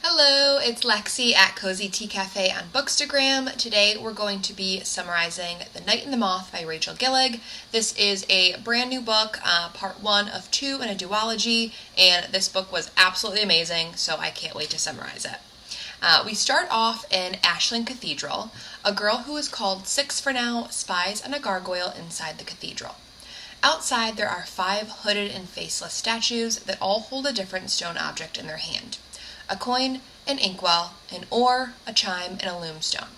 Hello, it's Lexi at Cozy Tea Cafe on Bookstagram. Today we're going to be summarizing The Night and the Moth by Rachel Gillig. This is a brand new book, part 1 of 2 in a duology, and this book was absolutely amazing, so I can't wait to summarize it. We start off in Ashland Cathedral. A girl who is called Six for now spies on a gargoyle inside the cathedral. Outside there are 5 hooded and faceless statues that all hold a different stone object in their hand. A coin, an inkwell, an oar, a chime, and a loomstone.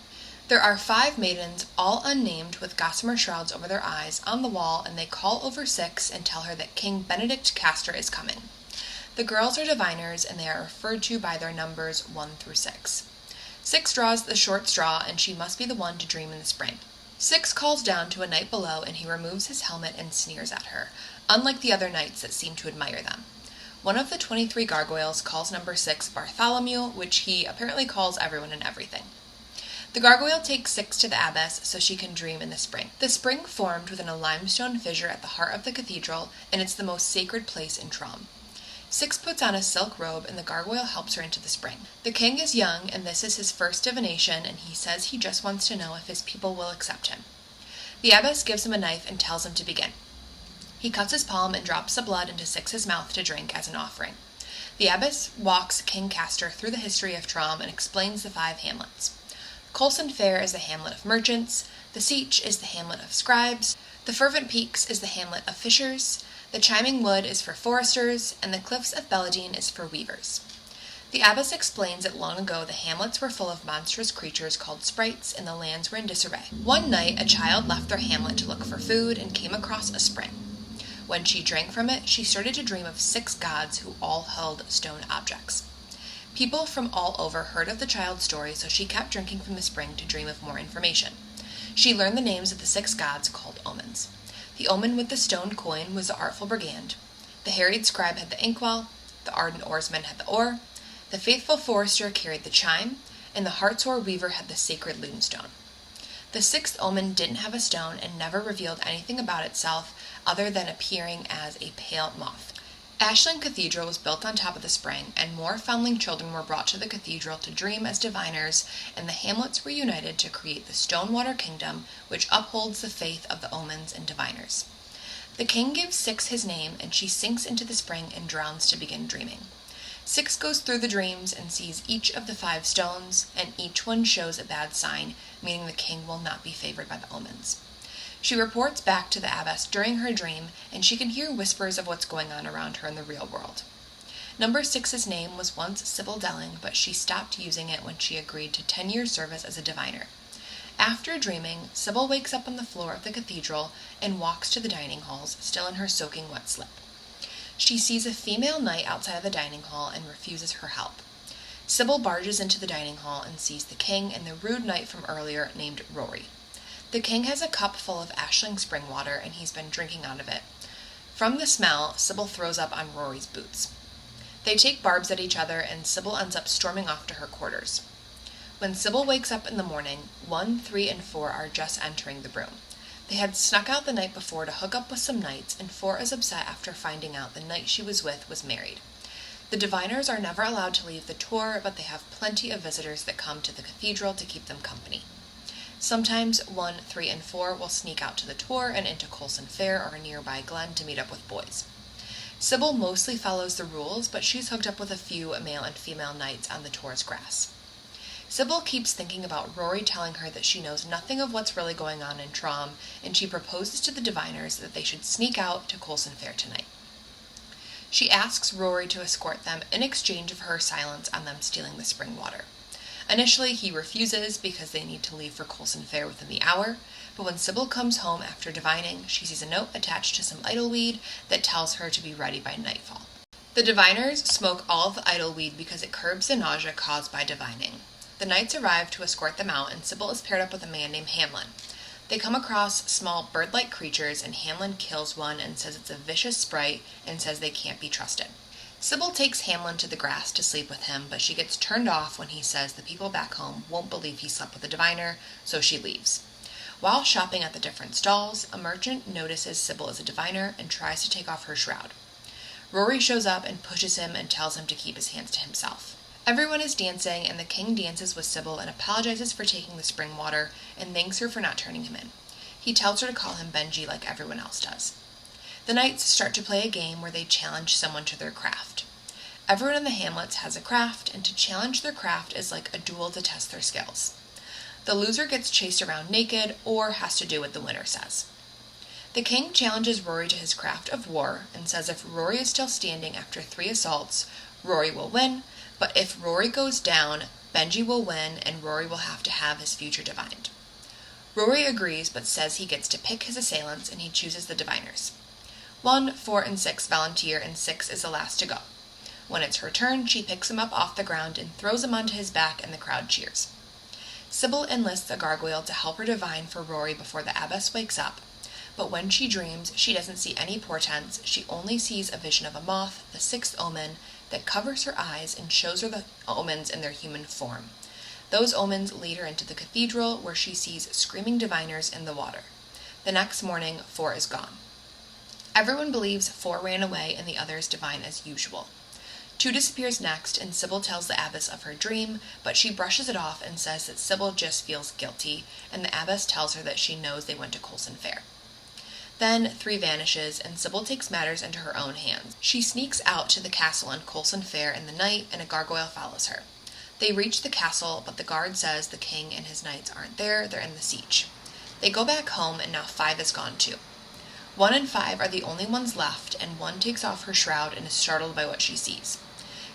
There are 5 maidens, all unnamed, with gossamer shrouds over their eyes, on the wall, and they call over Six and tell her that King Benedict Castor is coming. The girls are diviners, and they are referred to by their numbers 1 through 6. Six draws the short straw, and she must be the one to dream in the spring. Six calls down to a knight below, and he removes his helmet and sneers at her, unlike the other knights that seem to admire them. One of the 23 gargoyles calls number 6 Bartholomew, which he apparently calls everyone and everything. The gargoyle takes 6 to the abbess so she can dream in the spring. The spring formed within a limestone fissure at the heart of the cathedral, and it's the most sacred place in Trom. 6 puts on a silk robe, and the gargoyle helps her into the spring. The king is young, and this is his first divination, and he says he just wants to know if his people will accept him. The abbess gives him a knife and tells him to begin. He cuts his palm and drops the blood into Six's mouth to drink as an offering. The abbess walks King Castor through the history of Trom and explains the 5 hamlets. Colson Fair is the hamlet of merchants, the Seach is the hamlet of scribes, the Fervent Peaks is the hamlet of fishers, the Chiming Wood is for foresters, and the Cliffs of Belladine is for weavers. The abbess explains that long ago the hamlets were full of monstrous creatures called sprites, and the lands were in disarray. One night a child left their hamlet to look for food and came across a spring. When she drank from it, she started to dream of 6 gods who all held stone objects. People from all over heard of the child's story, so she kept drinking from the spring to dream of more information. She learned the names of the 6 gods called omens. The omen with the stone coin was the artful brigand. The harried scribe had the inkwell, the ardent oarsman had the oar, the faithful forester carried the chime, and the heartsore weaver had the sacred loomstone. The 6th omen didn't have a stone and never revealed anything about itself other than appearing as a pale moth. Ashland Cathedral was built on top of the spring, and more foundling children were brought to the cathedral to dream as diviners, and the hamlets were united to create the Stonewater Kingdom, which upholds the faith of the omens and diviners. The king gives 6 his name, and she sinks into the spring and drowns to begin dreaming. 6 goes through the dreams and sees each of the 5 stones, and each one shows a bad sign, meaning the king will not be favored by the omens. She reports back to the abbess during her dream, and she can hear whispers of what's going on around her in the real world. Number 6's name was once Sybil Delling, but she stopped using it when she agreed to 10 years' service as a diviner. After dreaming, Sybil wakes up on the floor of the cathedral and walks to the dining halls, still in her soaking wet slip. She sees a female knight outside of the dining hall and refuses her help. Sybil barges into the dining hall and sees the king and the rude knight from earlier named Rory. The king has a cup full of Ashling spring water, and he's been drinking out of it. From the smell, Sybil throws up on Rory's boots. They take barbs at each other, and Sybil ends up storming off to her quarters. When Sybil wakes up in the morning, 1, 3, and 4 are just entering the room. They had snuck out the night before to hook up with some knights, and 4 is upset after finding out the knight she was with was married. The diviners are never allowed to leave the tour, but they have plenty of visitors that come to the cathedral to keep them company. Sometimes 1, 3, and 4 will sneak out to the tour and into Colson Fair or a nearby glen to meet up with boys. Sybil mostly follows the rules, but she's hooked up with a few male and female knights on the tour's grass. Sybil keeps thinking about Rory telling her that she knows nothing of what's really going on in Trom, and she proposes to the diviners that they should sneak out to Colson Fair tonight. She asks Rory to escort them in exchange of her silence on them stealing the spring water. Initially, he refuses because they need to leave for Colson Fair within the hour, but when Sybil comes home after divining, she sees a note attached to some idleweed that tells her to be ready by nightfall. The diviners smoke all of the idleweed because it curbs the nausea caused by divining. The knights arrive to escort them out, and Sybil is paired up with a man named Hamlin. They come across small bird-like creatures, and Hamlin kills one and says it's a vicious sprite and says they can't be trusted. Sybil takes Hamlin to the grass to sleep with him, but she gets turned off when he says the people back home won't believe he slept with a diviner, so she leaves. While shopping at the different stalls, a merchant notices Sybil is a diviner and tries to take off her shroud. Rory shows up and pushes him and tells him to keep his hands to himself. Everyone is dancing, and the king dances with Sybil and apologizes for taking the spring water and thanks her for not turning him in. He tells her to call him Benji like everyone else does. The knights start to play a game where they challenge someone to their craft. Everyone in the hamlets has a craft, and to challenge their craft is like a duel to test their skills. The loser gets chased around naked or has to do what the winner says. The king challenges Rory to his craft of war and says if Rory is still standing after 3 assaults, Rory will win, but if Rory goes down, Benji will win and Rory will have to have his future divined. Rory agrees but says he gets to pick his assailants and he chooses the diviners. 1, 4, and 6 volunteer and 6 is the last to go. When it's her turn, she picks him up off the ground and throws him onto his back and the crowd cheers. Sybil enlists a gargoyle to help her divine for Rory before the abbess wakes up, but when she dreams, she doesn't see any portents. She only sees a vision of a moth, the 6th omen, that covers her eyes and shows her the omens in their human form. Those omens lead her into the cathedral where she sees screaming diviners in the water. The next morning, 4 is gone. Everyone believes 4 ran away and the others divine as usual. 2 disappears next, and Sybil tells the abbess of her dream, but she brushes it off and says that Sybil just feels guilty, and the abbess tells her that she knows they went to Coulson Fair. Then 3 vanishes, and Sybil takes matters into her own hands. She sneaks out to the castle in Coulson Fair in the night, and a gargoyle follows her. They reach the castle, but the guard says the king and his knights aren't there, they're in the siege. They go back home, and now 5 is gone too. 1 and 5 are the only ones left, and 1 takes off her shroud and is startled by what she sees.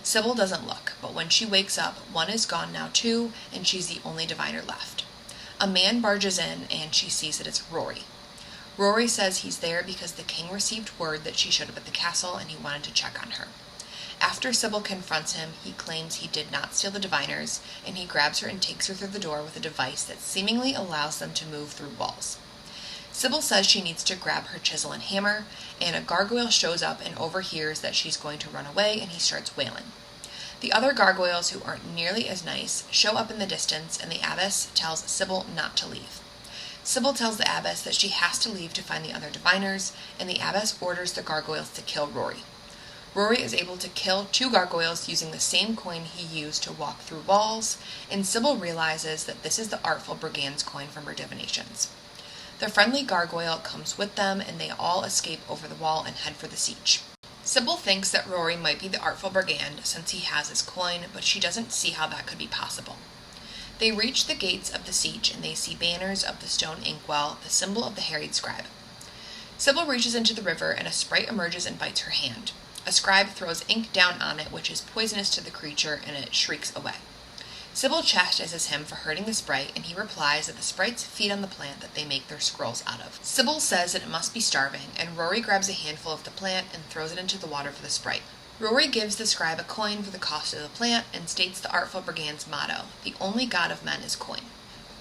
Sybil doesn't look, but when she wakes up, 1 is gone now too, and she's the only diviner left. A man barges in, and she sees that it's Rory. Rory says he's there because the king received word that she showed up at the castle and he wanted to check on her. After Sybil confronts him, he claims he did not steal the diviners, and he grabs her and takes her through the door with a device that seemingly allows them to move through walls. Sybil says she needs to grab her chisel and hammer, and a gargoyle shows up and overhears that she's going to run away, and he starts wailing. The other gargoyles, who aren't nearly as nice, show up in the distance, and the abbess tells Sybil not to leave. Sybil tells the abbess that she has to leave to find the other diviners, and the abbess orders the gargoyles to kill Rory. Rory is able to kill 2 gargoyles using the same coin he used to walk through walls, and Sybil realizes that this is the artful brigand's coin from her divinations. The friendly gargoyle comes with them, and they all escape over the wall and head for the siege. Sybil thinks that Rory might be the artful brigand since he has his coin, but she doesn't see how that could be possible. They reach the gates of the siege, and they see banners of the stone inkwell, the symbol of the harried scribe. Sybil reaches into the river, and a sprite emerges and bites her hand. A scribe throws ink down on it, which is poisonous to the creature, and it shrieks away. Sybil chastises him for hurting the sprite, and he replies that the sprites feed on the plant that they make their scrolls out of. Sybil says that it must be starving, and Rory grabs a handful of the plant and throws it into the water for the sprite. Rory gives the scribe a coin for the cost of the plant and states the artful brigand's motto, "The only god of men is coin."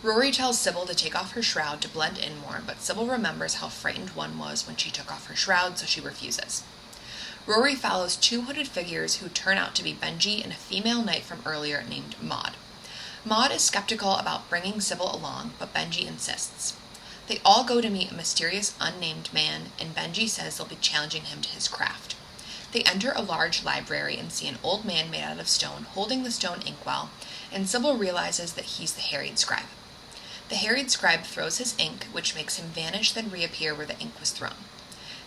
Rory tells Sybil to take off her shroud to blend in more, but Sybil remembers how frightened 1 was when she took off her shroud, so she refuses. Rory follows 2 hooded figures who turn out to be Benji and a female knight from earlier named Moth. Moth is skeptical about bringing Sybil along, but Benji insists. They all go to meet a mysterious unnamed man, and Benji says they'll be challenging him to his craft. They enter a large library and see an old man made out of stone holding the stone inkwell, and Sybil realizes that he's the harried scribe. The harried scribe throws his ink, which makes him vanish then reappear where the ink was thrown.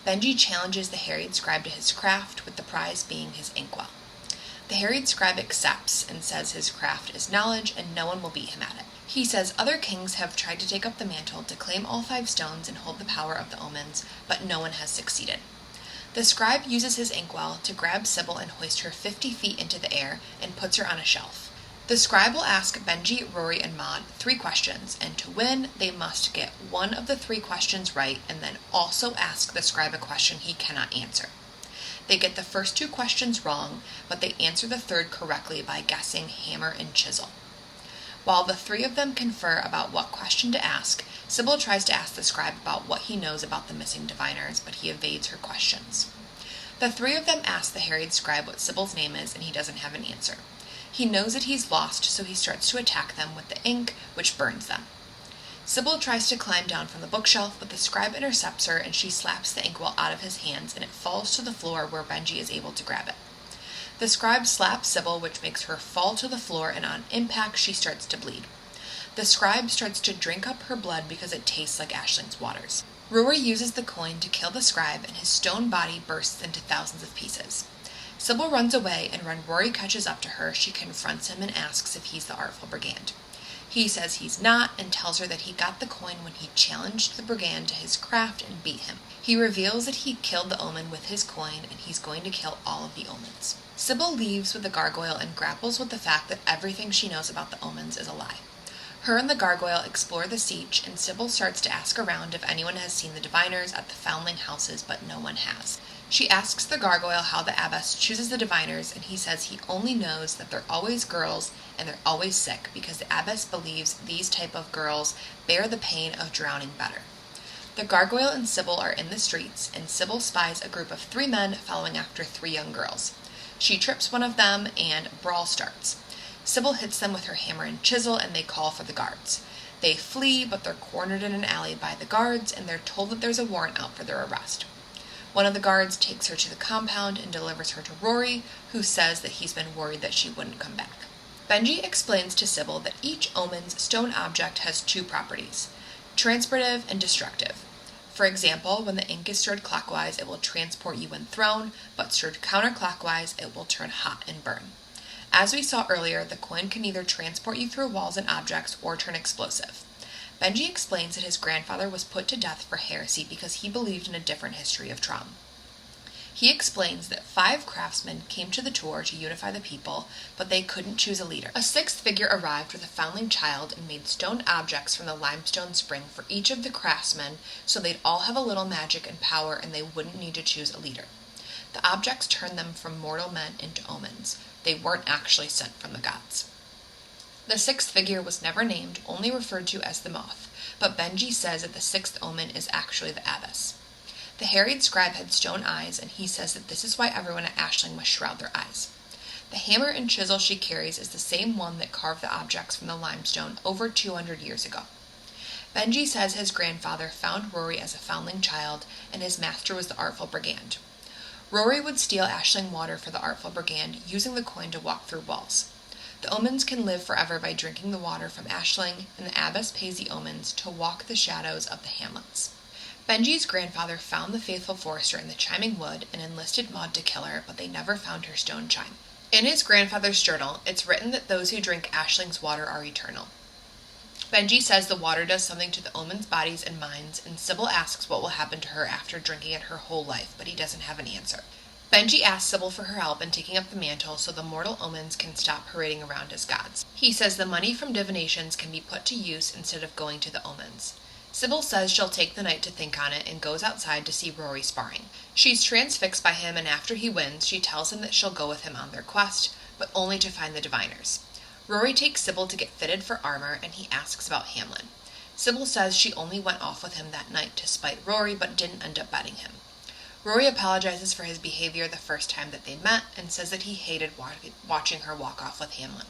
Benji challenges the harried scribe to his craft, with the prize being his inkwell. The harried scribe accepts and says his craft is knowledge and no one will beat him at it. He says other kings have tried to take up the mantle to claim all 5 stones and hold the power of the omens, but no one has succeeded. The scribe uses his inkwell to grab Sybil and hoist her 50 feet into the air and puts her on a shelf. The scribe will ask Benji, Rory, and Moth 3 questions, and to win, they must get 1 of the 3 questions right and then also ask the scribe a question he cannot answer. They get the first 2 questions wrong, but they answer the 3rd correctly by guessing hammer and chisel. While the 3 of them confer about what question to ask, Sybil tries to ask the scribe about what he knows about the missing diviners, but he evades her questions. The 3 of them ask the harried scribe what Sybil's name is, and he doesn't have an answer. He knows that he's lost, so he starts to attack them with the ink, which burns them. Sybil tries to climb down from the bookshelf, but the scribe intercepts her, and she slaps the inkwell out of his hands, and it falls to the floor where Benji is able to grab it. The scribe slaps Sybil, which makes her fall to the floor, and on impact she starts to bleed. The scribe starts to drink up her blood because it tastes like Ashling's waters. Rory uses the coin to kill the scribe, and his stone body bursts into thousands of pieces. Sybil runs away, and when Rory catches up to her, she confronts him and asks if he's the Artful Brigand. He says he's not, and tells her that he got the coin when he challenged the brigand to his craft and beat him. He reveals that he killed the omen with his coin, and he's going to kill all of the omens. Sybil leaves with the gargoyle and grapples with the fact that everything she knows about the omens is a lie. Her and the gargoyle explore the siege, and Sybil starts to ask around if anyone has seen the diviners at the foundling houses, but no one has. She asks the gargoyle how the abbess chooses the diviners, and he says he only knows that they're always girls and they're always sick because the abbess believes these type of girls bear the pain of drowning better. The gargoyle and Sybil are in the streets, and Sybil spies a group of 3 men following after 3 young girls. She trips one of them, and a brawl starts. Sybil hits them with her hammer and chisel, and they call for the guards. They flee, but they're cornered in an alley by the guards, and they're told that there's a warrant out for their arrest. One of the guards takes her to the compound and delivers her to Rory, who says that he's been worried that she wouldn't come back. Benji explains to Sybil that each omen's stone object has 2 properties, transportive and destructive. For example, when the ink is stirred clockwise, it will transport you when thrown, but stirred counterclockwise, it will turn hot and burn. As we saw earlier, the coin can either transport you through walls and objects or turn explosive. Benji explains that his grandfather was put to death for heresy because he believed in a different history of trauma. He explains that 5 craftsmen came to the tour to unify the people, but they couldn't choose a leader. A 6th figure arrived with a foundling child and made stone objects from the limestone spring for each of the craftsmen, so they'd all have a little magic and power and they wouldn't need to choose a leader. The objects turned them from mortal men into omens. They weren't actually sent from the gods. The 6th figure was never named, only referred to as the Moth, but Benji says that the 6th omen is actually the abbess. The harried scribe had stone eyes, and he says that this is why everyone at Ashling must shroud their eyes. The hammer and chisel she carries is the same one that carved the objects from the limestone over 200 years ago. Benji says his grandfather found Rory as a foundling child, and his master was the Artful Brigand. Rory would steal Ashling water for the Artful Brigand, using the coin to walk through walls. The omens can live forever by drinking the water from Ashling, and the abbess pays the omens to walk the shadows of the hamlets. Benji's grandfather found the faithful forester in the chiming wood and enlisted Moth to kill her, but they never found her stone chime. In his grandfather's journal, it's written that those who drink Ashling's water are eternal. Benji says the water does something to the omens' bodies and minds, and Sybil asks what will happen to her after drinking it her whole life, but he doesn't have an answer. Benji asks Sybil for her help in taking up the mantle so the mortal omens can stop parading around as gods. He says the money from divinations can be put to use instead of going to the omens. Sybil says she'll take the night to think on it and goes outside to see Rory sparring. She's transfixed by him, and after he wins, she tells him that she'll go with him on their quest, but only to find the diviners. Rory takes Sybil to get fitted for armor, and he asks about Hamlin. Sybil says she only went off with him that night to spite Rory, but didn't end up betting him. Rory apologizes for his behavior the first time that they met, and says that he hated watching her walk off with Hamlin.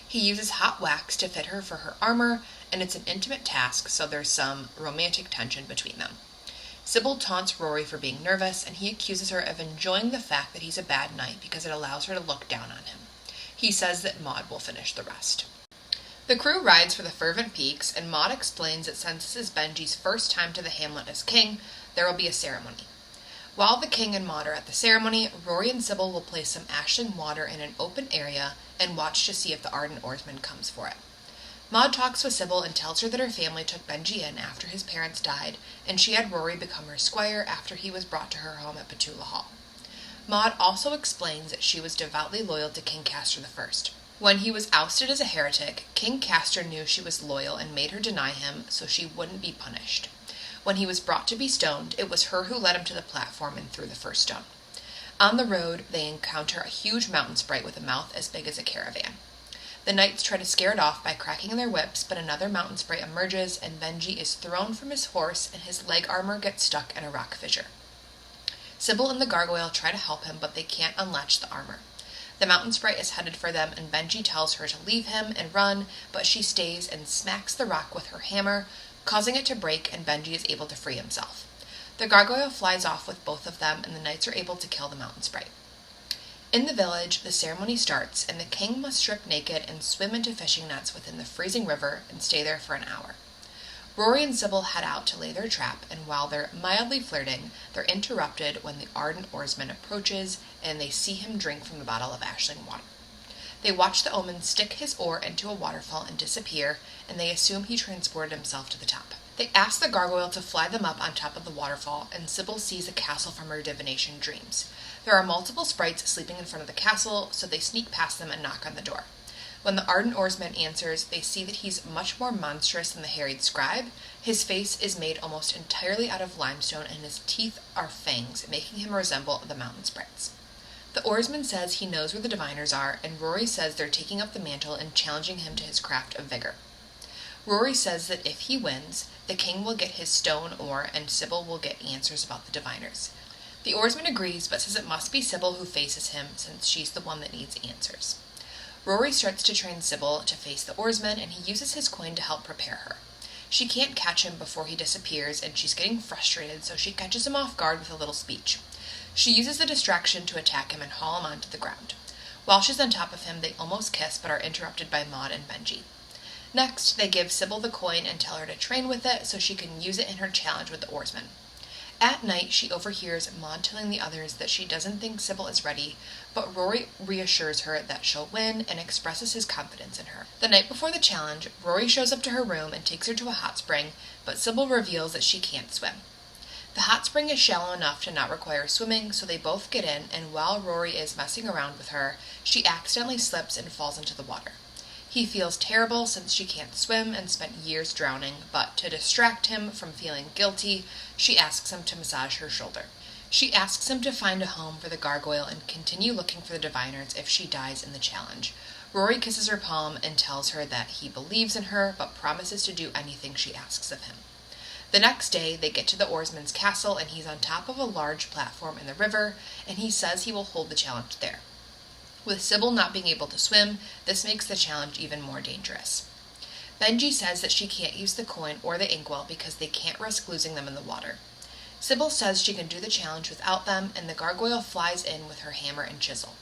He uses hot wax to fit her for her armor, and it's an intimate task, so there's some romantic tension between them. Sybil taunts Rory for being nervous, and he accuses her of enjoying the fact that he's a bad knight because it allows her to look down on him. He says that Maud will finish the rest. The crew rides for the Fervent Peaks, and Maud explains that since this is Benji's first time to the hamlet as king, there will be a ceremony. While the king and Maud are at the ceremony, Rory and Sybil will place some Ashling water in an open area and watch to see if the ardent oarsman comes for it. Maud talks with Sybil and tells her that her family took Benji in after his parents died, and she had Rory become her squire after he was brought to her home at Petula Hall. Maud also explains that she was devoutly loyal to King Castor I. When he was ousted as a heretic, King Castor knew she was loyal and made her deny him so she wouldn't be punished. When he was brought to be stoned, it was her who led him to the platform and threw the first stone. On the road, they encounter a huge mountain sprite with a mouth as big as a caravan. The knights try to scare it off by cracking their whips, but another mountain sprite emerges, and Benji is thrown from his horse, and his leg armor gets stuck in a rock fissure. Sybil and the gargoyle try to help him, but they can't unlatch the armor. The mountain sprite is headed for them, and Benji tells her to leave him and run, but she stays and smacks the rock with her hammer, causing it to break, and Benji is able to free himself. The gargoyle flies off with both of them, and the knights are able to kill the mountain sprite. In the village, the ceremony starts, and the king must strip naked and swim into fishing nets within the freezing river and stay there for an hour. Rory and Sybil head out to lay their trap, and while they're mildly flirting, they're interrupted when the ardent oarsman approaches and they see him drink from the bottle of ashling water. They watch the oarsman stick his oar into a waterfall and disappear, and they assume he transported himself to the top. They ask the gargoyle to fly them up on top of the waterfall, and Sybil sees a castle from her divination dreams. There are multiple sprites sleeping in front of the castle, so they sneak past them and knock on the door. When the ardent oarsman answers, they see that he's much more monstrous than the harried scribe. His face is made almost entirely out of limestone, and his teeth are fangs, making him resemble the mountain sprites. The oarsman says he knows where the diviners are, and Rory says they're taking up the mantle and challenging him to his craft of vigor. Rory says that if he wins, the king will get his stone oar and Sybil will get answers about the diviners. The oarsman agrees, but says it must be Sybil who faces him, since she's the one that needs answers. Rory starts to train Sybil to face the oarsman, and he uses his coin to help prepare her. She can't catch him before he disappears, and she's getting frustrated, so she catches him off guard with a little speech. She uses the distraction to attack him and haul him onto the ground. While she's on top of him, they almost kiss, but are interrupted by Maud and Benji. Next, they give Sybil the coin and tell her to train with it so she can use it in her challenge with the oarsman. At night, she overhears Maud telling the others that she doesn't think Sybil is ready, but Rory reassures her that she'll win and expresses his confidence in her. The night before the challenge, Rory shows up to her room and takes her to a hot spring, but Sybil reveals that she can't swim. The hot spring is shallow enough to not require swimming, so they both get in, and while Rory is messing around with her, she accidentally slips and falls into the water. He feels terrible since she can't swim and spent years drowning, but to distract him from feeling guilty, she asks him to massage her shoulder. She asks him to find a home for the gargoyle and continue looking for the diviners if she dies in the challenge. Rory kisses her palm and tells her that he believes in her, but promises to do anything she asks of him. The next day, they get to the oarsman's castle, and he's on top of a large platform in the river, and he says he will hold the challenge there. With Sybil not being able to swim, this makes the challenge even more dangerous. Benji says that she can't use the coin or the inkwell because they can't risk losing them in the water. Sybil says she can do the challenge without them, and the gargoyle flies in with her hammer and chisel.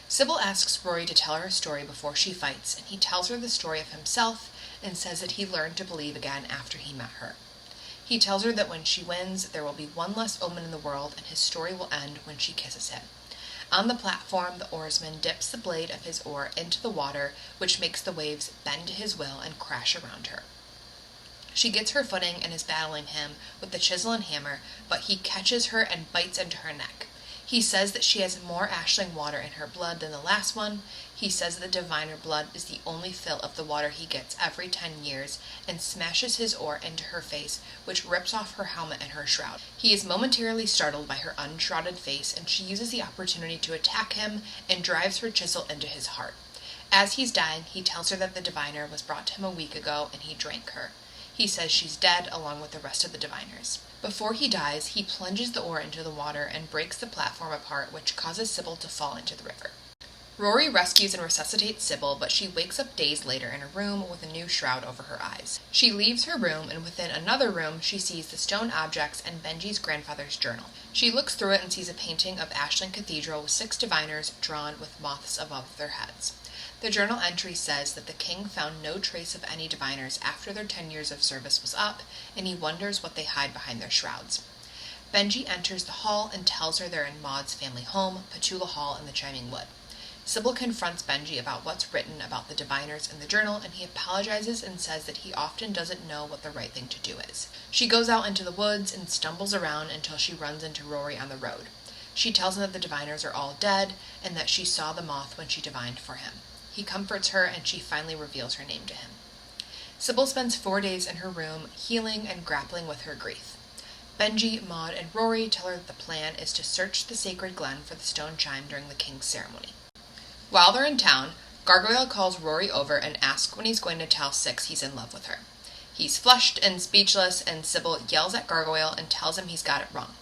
Sybil asks Rory to tell her a story before she fights, and he tells her the story of himself and says that he learned to believe again after he met her. He tells her that when she wins, there will be one less omen in the world, and his story will end when she kisses him. On the platform, the oarsman dips the blade of his oar into the water, which makes the waves bend to his will and crash around her. She gets her footing and is battling him with the chisel and hammer, but he catches her and bites into her neck. He says that she has more ashling water in her blood than the last one. He says that diviner blood is the only fill of the water he gets every 10 years, and smashes his oar into her face, which rips off her helmet and her shroud. He is momentarily startled by her unshrouded face, and she uses the opportunity to attack him and drives her chisel into his heart. As he's dying, he tells her that the diviner was brought to him a week ago, and he drank her. He says she's dead along with the rest of the diviners. Before he dies, he plunges the oar into the water and breaks the platform apart, which causes Sybil to fall into the river. Rory rescues and resuscitates Sybil, but she wakes up days later in a room with a new shroud over her eyes. She leaves her room, and within another room, she sees the stone objects and Benji's grandfather's journal. She looks through it and sees a painting of Ashland Cathedral with 6 diviners drawn with moths above their heads. The journal entry says that the king found no trace of any diviners after their 10 years of service was up, and he wonders what they hide behind their shrouds. Benji enters the hall and tells her they're in Maud's family home, Petula Hall in the Chiming Wood. Sybil confronts Benji about what's written about the diviners in the journal, and he apologizes and says that he often doesn't know what the right thing to do is. She goes out into the woods and stumbles around until she runs into Rory on the road. She tells him that the diviners are all dead, and that she saw the moth when she divined for him. He comforts her, and she finally reveals her name to him. Sybil spends 4 days in her room, healing and grappling with her grief. Benji, Maud, and Rory tell her that the plan is to search the sacred glen for the stone chime during the king's ceremony. While they're in town, Gargoyle calls Rory over and asks when he's going to tell Six he's in love with her. He's flushed and speechless, and Sybil yells at Gargoyle and tells him he's got it wrong.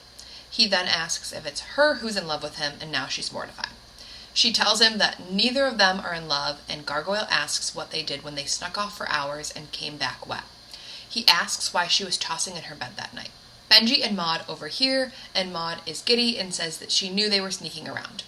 He then asks if it's her who's in love with him, and now she's mortified. She tells him that neither of them are in love, and Gargoyle asks what they did when they snuck off for hours and came back wet. He asks why she was tossing in her bed that night. Benji and Maud overhear, and Maud is giddy and says that she knew they were sneaking around.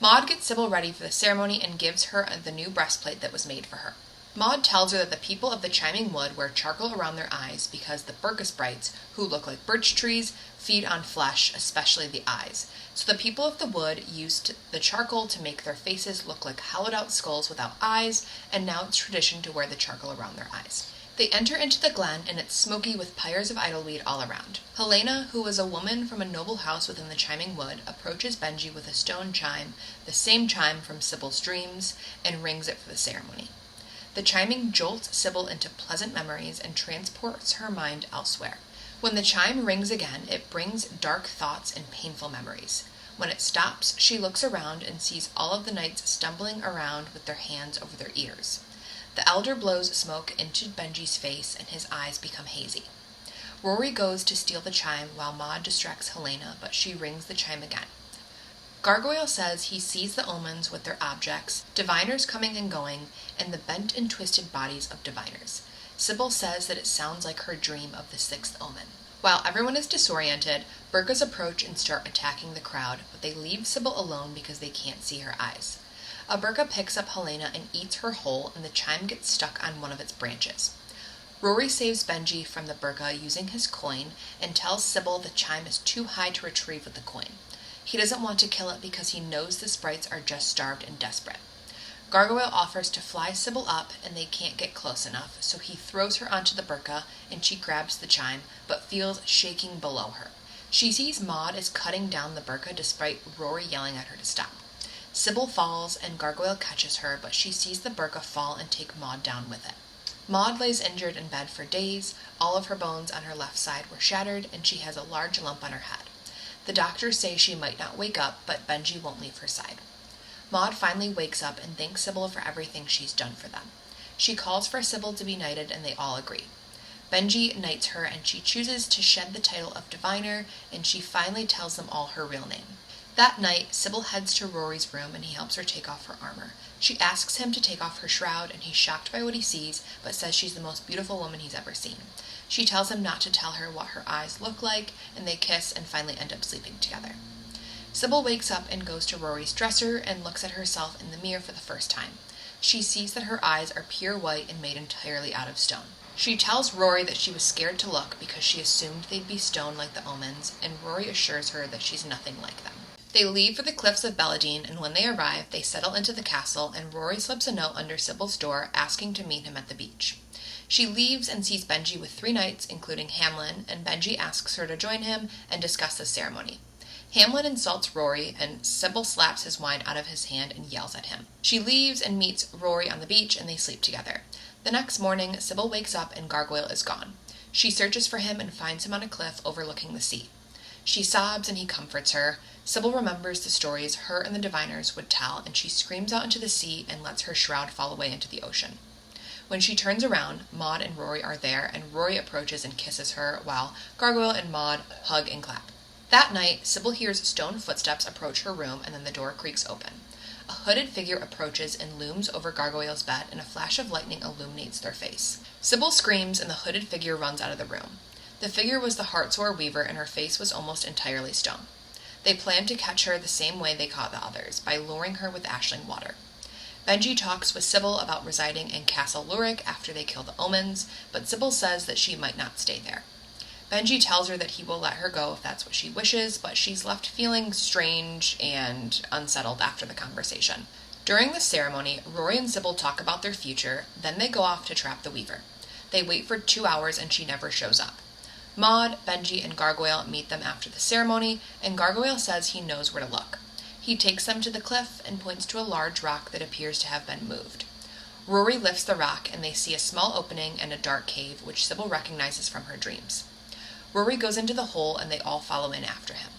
Maud gets Sybil ready for the ceremony and gives her the new breastplate that was made for her. Maud tells her that the people of the Chiming Wood wear charcoal around their eyes because the Burka sprites, who look like birch trees, feed on flesh, especially the eyes. So the people of the wood used the charcoal to make their faces look like hollowed-out skulls without eyes, and now it's tradition to wear the charcoal around their eyes. They enter into the glen, and it's smoky with pyres of idleweed all around. Helena, who was a woman from a noble house within the Chiming Wood, approaches Benji with a stone chime, the same chime from Sybil's dreams, and rings it for the ceremony. The chiming jolts Sybil into pleasant memories and transports her mind elsewhere. When the chime rings again, it brings dark thoughts and painful memories. When it stops, she looks around and sees all of the knights stumbling around with their hands over their ears. The elder blows smoke into Benji's face and his eyes become hazy. Rory goes to steal the chime while Maud distracts Helena, but she rings the chime again. Gargoyle says he sees the omens with their objects, diviners coming and going, and the bent and twisted bodies of diviners. Sybil says that it sounds like her dream of the sixth omen. While everyone is disoriented, Burkas approach and start attacking the crowd, but they leave Sybil alone because they can't see her eyes. A Burka picks up Helena and eats her whole, and the chime gets stuck on one of its branches. Rory saves Benji from the Burka using his coin and tells Sybil the chime is too high to retrieve with the coin. He doesn't want to kill it because he knows the sprites are just starved and desperate. Gargoyle offers to fly Sybil up, and they can't get close enough, so he throws her onto the Burka, and she grabs the chime, but feels shaking below her. She sees Maud is cutting down the Burka despite Rory yelling at her to stop. Sybil falls, and Gargoyle catches her, but she sees the Burka fall and take Maud down with it. Maud lays injured in bed for days. All of her bones on her left side were shattered, and she has a large lump on her head. The doctors say she might not wake up, but Benji won't leave her side. Maud finally wakes up and thanks Sybil for everything she's done for them. She calls for Sybil to be knighted, and they all agree. Benji knights her, and she chooses to shed the title of diviner, and she finally tells them all her real name. That night, Sybil heads to Rory's room, and he helps her take off her armor. She asks him to take off her shroud, and he's shocked by what he sees, but says she's the most beautiful woman he's ever seen. She tells him not to tell her what her eyes look like, and they kiss and finally end up sleeping together. Sybil wakes up and goes to Rory's dresser and looks at herself in the mirror for the first time. She sees that her eyes are pure white and made entirely out of stone. She tells Rory that she was scared to look because she assumed they'd be stone like the omens, and Rory assures her that she's nothing like them. They leave for the cliffs of Belladine, and when they arrive, they settle into the castle, and Rory slips a note under Sybil's door asking to meet him at the beach. She leaves and sees Benji with 3 knights, including Hamlin, and Benji asks her to join him and discuss the ceremony. Hamlin insults Rory, and Sybil slaps his wine out of his hand and yells at him. She leaves and meets Rory on the beach, and they sleep together. The next morning, Sybil wakes up and Gargoyle is gone. She searches for him and finds him on a cliff overlooking the sea. She sobs and he comforts her. Sybil remembers the stories her and the diviners would tell, and she screams out into the sea and lets her shroud fall away into the ocean. When she turns around, Maud and Rory are there, and Rory approaches and kisses her, while Gargoyle and Maud hug and clap. That night, Sybil hears stone footsteps approach her room, and then the door creaks open. A hooded figure approaches and looms over Gargoyle's bed, and a flash of lightning illuminates their face. Sybil screams, and the hooded figure runs out of the room. The figure was the Heartsore Weaver, and her face was almost entirely stone. They planned to catch her the same way they caught the others, by luring her with ashling water. Benji talks with Sybil about residing in Castle Lurik after they kill the omens, but Sybil says that she might not stay there. Benji tells her that he will let her go if that's what she wishes, but she's left feeling strange and unsettled after the conversation. During the ceremony, Rory and Sybil talk about their future, then they go off to trap the Weaver. They wait for 2 hours and she never shows up. Maud, Benji, and Gargoyle meet them after the ceremony, and Gargoyle says he knows where to look. He takes them to the cliff and points to a large rock that appears to have been moved. Rory lifts the rock, and they see a small opening and a dark cave, which Sybil recognizes from her dreams. Rory goes into the hole, and they all follow in after him.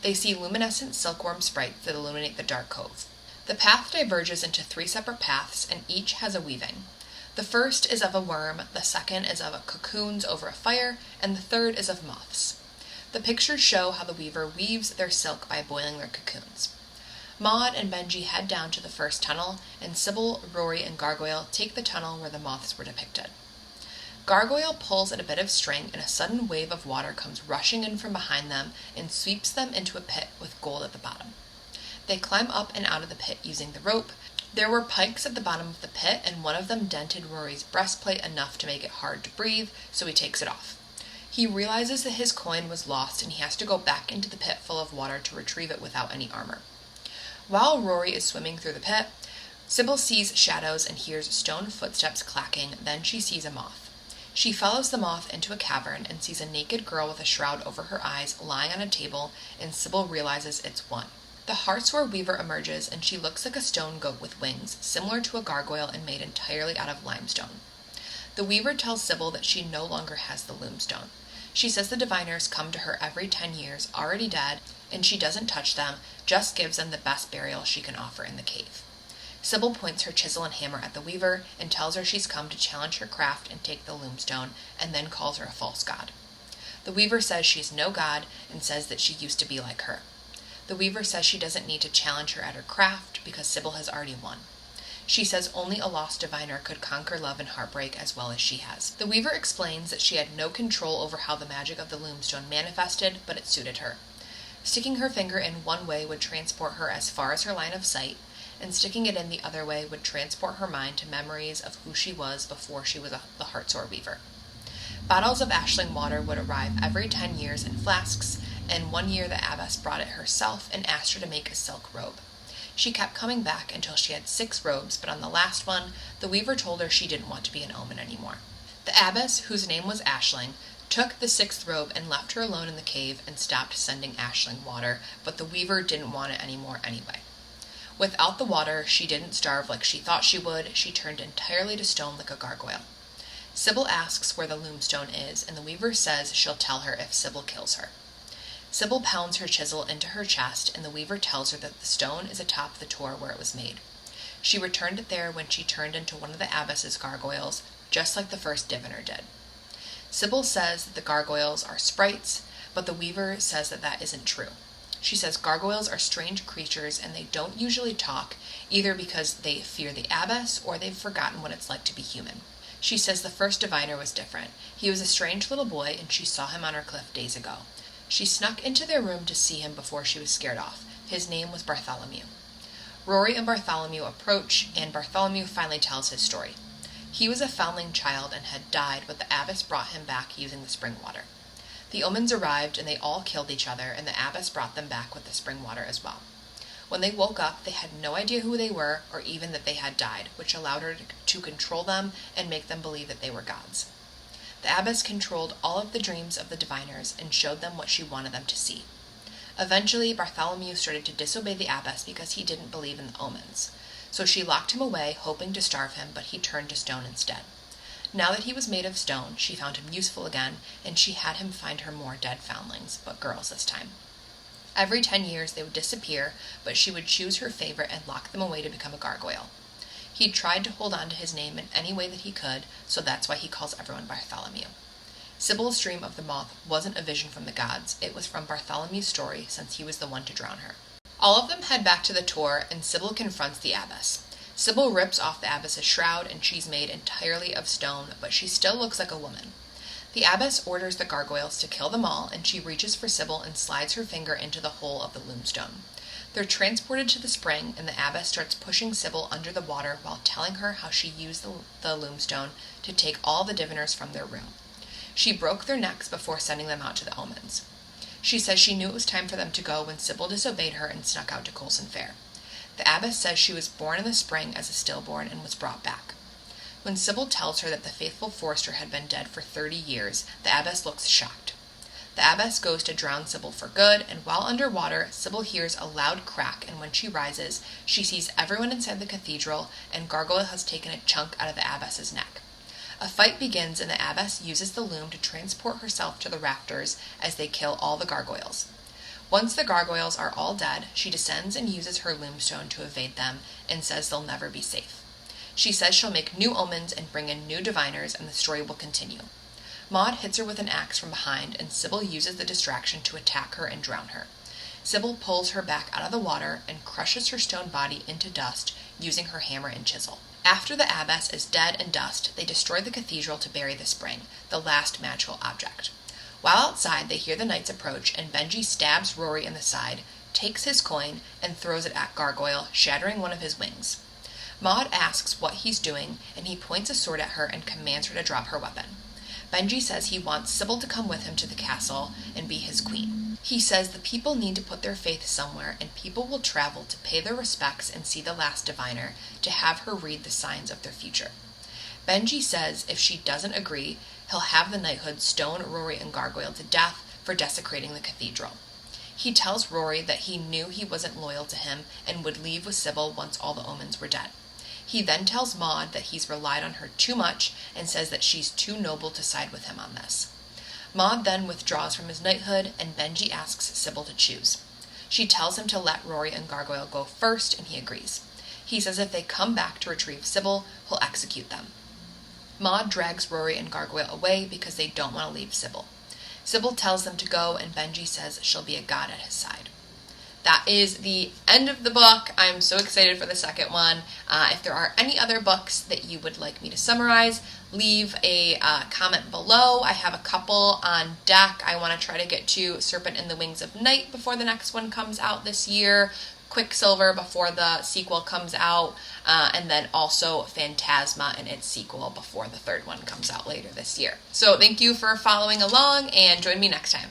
They see luminescent silkworm sprites that illuminate the dark cove. The path diverges into 3 separate paths, and each has a weaving. The first is of a worm, the second is of cocoons over a fire, and the third is of moths. The pictures show how the weaver weaves their silk by boiling their cocoons. Maud and Benji head down to the first tunnel, and Sybil, Rory, and Gargoyle take the tunnel where the moths were depicted. Gargoyle pulls at a bit of string, and a sudden wave of water comes rushing in from behind them and sweeps them into a pit with gold at the bottom. They climb up and out of the pit using the rope. There were pikes at the bottom of the pit, and one of them dented Rory's breastplate enough to make it hard to breathe, so he takes it off. He realizes that his coin was lost, and he has to go back into the pit full of water to retrieve it without any armor. While Rory is swimming through the pit, Sybil sees shadows and hears stone footsteps clacking. Then she sees a moth. She follows the moth into a cavern and sees a naked girl with a shroud over her eyes lying on a table, and Sybil realizes it's one. The Heartsore Weaver emerges, and she looks like a stone goat with wings, similar to a gargoyle and made entirely out of limestone. The Weaver tells Sybil that she no longer has the Loomstone. She says the diviners come to her every 10 years, already dead, and she doesn't touch them, just gives them the best burial she can offer in the cave. Sybil points her chisel and hammer at the Weaver and tells her she's come to challenge her craft and take the Loomstone, and then calls her a false god. The Weaver says she's no god and says that she used to be like her. The Weaver says she doesn't need to challenge her at her craft because Sybil has already won. She says only a lost diviner could conquer love and heartbreak as well as she has. The Weaver explains that she had no control over how the magic of the Loomstone manifested, but it suited her. Sticking her finger in one way would transport her as far as her line of sight, and sticking it in the other way would transport her mind to memories of who she was before she was the Heartsore Weaver. Bottles of ashling water would arrive every 10 years in flasks, and one year the abbess brought it herself and asked her to make a silk robe. She kept coming back until she had 6 robes, but on the last one, the Weaver told her she didn't want to be an omen anymore. The abbess, whose name was Ashling, took the 6th robe and left her alone in the cave and stopped sending ashling water, but the Weaver didn't want it anymore anyway. Without the water, she didn't starve like she thought she would. She turned entirely to stone like a gargoyle. Sybil asks where the Loomstone is, and the Weaver says she'll tell her if Sybil kills her. Sybil pounds her chisel into her chest, and the Weaver tells her that the stone is atop the tor where it was made. She returned it there when she turned into one of the abbess's gargoyles, just like the first diviner did. Sybil says that the gargoyles are sprites, but the Weaver says that that isn't true. She says gargoyles are strange creatures, and they don't usually talk, either because they fear the abbess or they've forgotten what it's like to be human. She says the first diviner was different. He was a strange little boy, and she saw him on her cliff days ago. She snuck into their room to see him before she was scared off. His name was Bartholomew. Rory and Bartholomew approach, and Bartholomew finally tells his story. He was a foundling child and had died, but the abbess brought him back using the spring water. The omens arrived, and they all killed each other, and the abbess brought them back with the spring water as well. When they woke up, they had no idea who they were, or even that they had died, which allowed her to control them and make them believe that they were gods. The abbess controlled all of the dreams of the diviners and showed them what she wanted them to see. Eventually, Bartholomew started to disobey the abbess because he didn't believe in the omens. So she locked him away, hoping to starve him, but he turned to stone instead. Now that he was made of stone, she found him useful again, and she had him find her more dead foundlings, but girls this time. Every 10 years they would disappear, but she would choose her favorite and lock them away to become a gargoyle. He tried to hold on to his name in any way that he could, so that's why he calls everyone Bartholomew. Sybil's dream of the moth wasn't a vision from the gods, it was from Bartholomew's story, since he was the one to drown her. All of them head back to the tor, and Sybil confronts the abbess. Sybil rips off the abbess's shroud, and she's made entirely of stone, but she still looks like a woman. The abbess orders the gargoyles to kill them all, and she reaches for Sybil and slides her finger into the hole of the Loomstone. They're transported to the spring, and the abbess starts pushing Sybil under the water while telling her how she used the Loomstone to take all the diviners from their room. She broke their necks before sending them out to the omens. She says she knew it was time for them to go when Sybil disobeyed her and snuck out to Coulson Fair. The abbess says she was born in the spring as a stillborn and was brought back. When Sybil tells her that the faithful Forster had been dead for 30 years, the abbess looks shocked. The abbess goes to drown Sybil for good, and while underwater, Sybil hears a loud crack, and when she rises, she sees everyone inside the cathedral, and Gargoyle has taken a chunk out of the abbess's neck. A fight begins, and the abbess uses the loom to transport herself to the rafters as they kill all the gargoyles. Once the gargoyles are all dead, she descends and uses her Loomstone to evade them, and says they'll never be safe. She says she'll make new omens and bring in new diviners, and the story will continue. Maud hits her with an axe from behind, and Sybil uses the distraction to attack her and drown her. Sybil pulls her back out of the water and crushes her stone body into dust using her hammer and chisel. After the abbess is dead and dust, they destroy the cathedral to bury the spring, the last magical object. While outside, they hear the knights approach, and Benji stabs Rory in the side, takes his coin and throws it at Gargoyle, shattering one of his wings. Moth asks what he's doing, and he points a sword at her and commands her to drop her weapon. Benji says he wants Sybil to come with him to the castle and be his queen. He says the people need to put their faith somewhere, and people will travel to pay their respects and see the last diviner, to have her read the signs of their future. Benji says if she doesn't agree, he'll have the knighthood stone Rory and Gargoyle to death for desecrating the cathedral. He tells Rory that he knew he wasn't loyal to him and would leave with Sybil once all the omens were dead. He then tells Moth that he's relied on her too much and says that she's too noble to side with him on this. Moth then withdraws from his knighthood, and Benji asks Sybil to choose. She tells him to let Rory and Gargoyle go first, and he agrees. He says if they come back to retrieve Sybil, he'll execute them. Moth drags Rory and Gargoyle away because they don't want to leave Sybil. Sybil tells them to go, and Benji says she'll be a god at his side. That is the end of the book. I'm so excited for the second one. If there are any other books that you would like me to summarize, leave a comment below. I have a couple on deck. I want to try to get to Serpent in the Wings of Night before the next one comes out this year, Quicksilver before the sequel comes out, and then also Phantasma and its sequel before the third one comes out later this year. So thank you for following along, and join me next time.